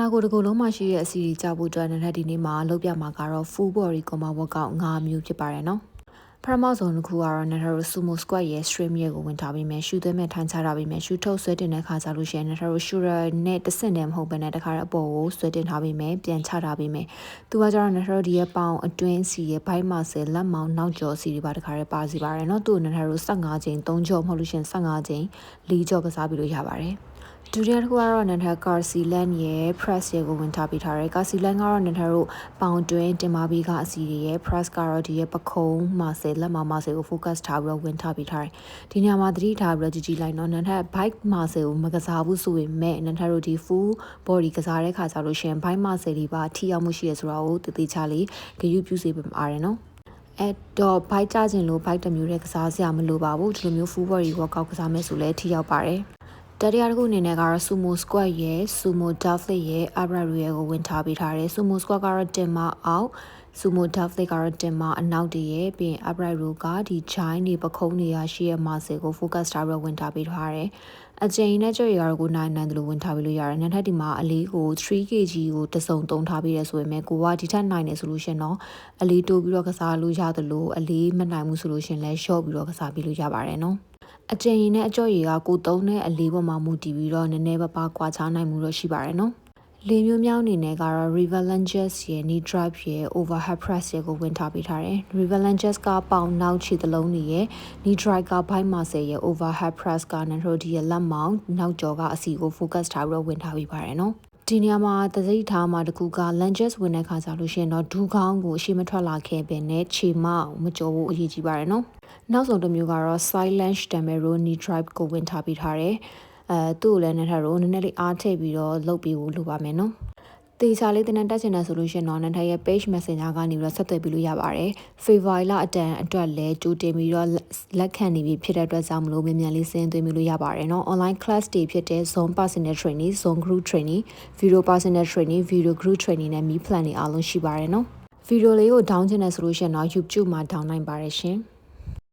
နာကိုယ်တစ်ခုလုံးမှာရှိတဲ့အစီအကြဖို့အတွက်နဲ့ဒီနေ့မှာလုပ်ပြမှာကတော့ full body combat workout 9 မျိုးဖြစ်ပါတယ်နော်ပထမဆုံးတစ်ခုကတော့နဲ့တို့ sumo squat ရဲ့ stream ရဲ့ကိုဝင်ထားပြီးမယ်ရှူသွင်းမဲ့ထိုင်ချထားပြီးမယ်ရှူထုတ်ဆွဲတင်တဲ့ခါကျလို့ရှိရင်နဲ့တို့ shoulder နဲ့တစ်ဆင့်တည်းမဟုတ်ဘဲနဲ့တခါအပေါ်ကိုဆွဲတင်ထားပြီးမယ်ပြန်ချထားပြီးမယ်သူကကျတော့နဲ့တို့ဒီရဲ့ပေါင်အတွင်းစီရဲ့ bite muscle လက်မောင်းနောက်ကျော်စီတွေပါတခါပါစီပါတယ်နော်သူ့နဲ့တို့15ချိန်3ကြောမဟုတ်လို့ရှိရင်15ချိန်4ကြောကစားပြီးလို့ရပါတယ်ဒုတိယတစ်ခုကတော့နန်ထကာစီလန်ရဲ့ press ရဲ့ကိုဝင်ထားပေးထားတယ်ကာစီလန်ကတော့နန်ထတို့ပေါင်တွင်းတင်မာပြီးကအစီတွေရဲ့ press ကတော့ဒီရဲ့ပခုံးမာဆယ်လက်မမာဆယ်ကို focus ထားပြီးတော့ဝင်ထားပေးထားတယ်ဒီနေရာမှာသတိထားပြီးတော့ကြည့်လိုက်တော့နန်ထ bike မာဆယ်ကိုမကစားဘူးဆိုပေမဲ့နန်ထတို့ဒီ full body ကစားတဲ့ခါကျလို့ရှိရင် bike မာဆယ်တွေပါထိရောက်မှုရှိရဆိုတာကိုတည်ချလေးဂရုပြုစေပါအားရနော်အဲ့တော့ bike ကြခြင်းလို့ bike တစ်မျိုးတည်းကစားစရာမလိုပါဘူးဒီလိုမျိုး full body workout ကစားမယ်ဆိုလဲထိရောက်ပါတယ်တတိယတစ်ခုအနေနဲ့ကတော့ sumo squat ရဲ့ sumo deadlift ရဲ့ upright ရဲ့ကိုဝင်ထားပေးထားတယ် sumo squat ကတော့တင်မအောက် sumo deadlift ကတော့တင်မအနောက်တည်းရဲ့ပြီးရင် upright row ကဒီ joint တွေပခုံးတွေရရှိရဲ့ muscle ကို focus ထားပြီးဝင်ထားပေးထားတယ်အချိန်နဲ့ကြော်ရကတော့ကိုနိုင်တယ်လို့ဝင်ထားပေးလို့ရတယ်နောက်ထပ်ဒီမှာအလေးကို 3kg ကိုတစုံသုံးထားပေးရဆိုပေမဲ့ကိုကဒီထက်နိုင်တယ်ဆိုလို့ရှင်တော့အလေးတိုးပြီးတော့ကစားလို့ရတယ်လို့အလေးမနိုင်ဘူးဆိုလို့ရှင်လဲ short ပြီးတော့ကစားပြီးလို့ရပါတယ်နော်အကျဉ်းရည်နဲ့အကြော့ရည်ကကိုသုံးတဲ့အလေးပေါ်မှာမူတည်ပြီးတော့နည်းနည်းပါးကွာခြားနိုင်မှုတော့ရှိပါတယ်နော်လေမျိုးမြောင်းအနေနဲ့ကတော့ river lunges ရဲ့ knee drive ရဲ့ overhead press ရဲ့ကိုဝင်ထားပေးထားတယ် river lunges ကပေါင်နောက်ခြေသလုံးတွေရဲ့ knee drive က bicep muscle ရဲ့ overhead press ကနဲ့တို့ဒီရဲ့လက်မောင်းနောက်ကျောကအစီကို focus ထားပြီးတော့ဝင်ထားပေးပါတယ်နော်ဒီနေရာမှာသတိထားမှာတခုက lunges ဝင်တဲ့ခါကျလို့ရှိရင်တော့ဒူးခေါင်းကိုအရှိမထွက်လာခဲ့ပင်နဲ့ခြေမမကျော်ဘူးအရေးကြီးပါတယ်နော်နောက်ဆုံးတစ်မျိုးကတော့ silent stamero knee drive ကိုဝင်ထားပေးထားတယ်သူ့ကိုလည်းနဲ့ထားတော့နည်းနည်းလေးအားထည့်ပြီးတော့လုပ်ပြီးလို့ပါမယ်နော်တေချာလေးတင်တက်ချင်တယ်ဆိုလို့ရှိရင်တော့နန်ထရဲ့ page messenger ကနေပြီးတော့ဆက်သွယ်ပြီးလို့ရပါတယ် favor လအတန်အတွက်လည်းကြိုတင်ပြီးတော့လက်ခံနေပြီဖြစ်တဲ့အတွက်ကြောင့်မလို့မြန်မြန်လေးစင်းသွင်းပြီးလို့ရပါတယ်နော် online class တွေဖြစ်တဲ့ zone personal training zone group training video personal training video group training နဲ့ me plan တွေအားလုံးရှိပါတယ်နော်ဗီဒီယိုလေးကို down ချင်တယ်ဆိုလို့ရှိရင်တော့ YouTube မှာ down နိုင်ပါတယ်ရှင်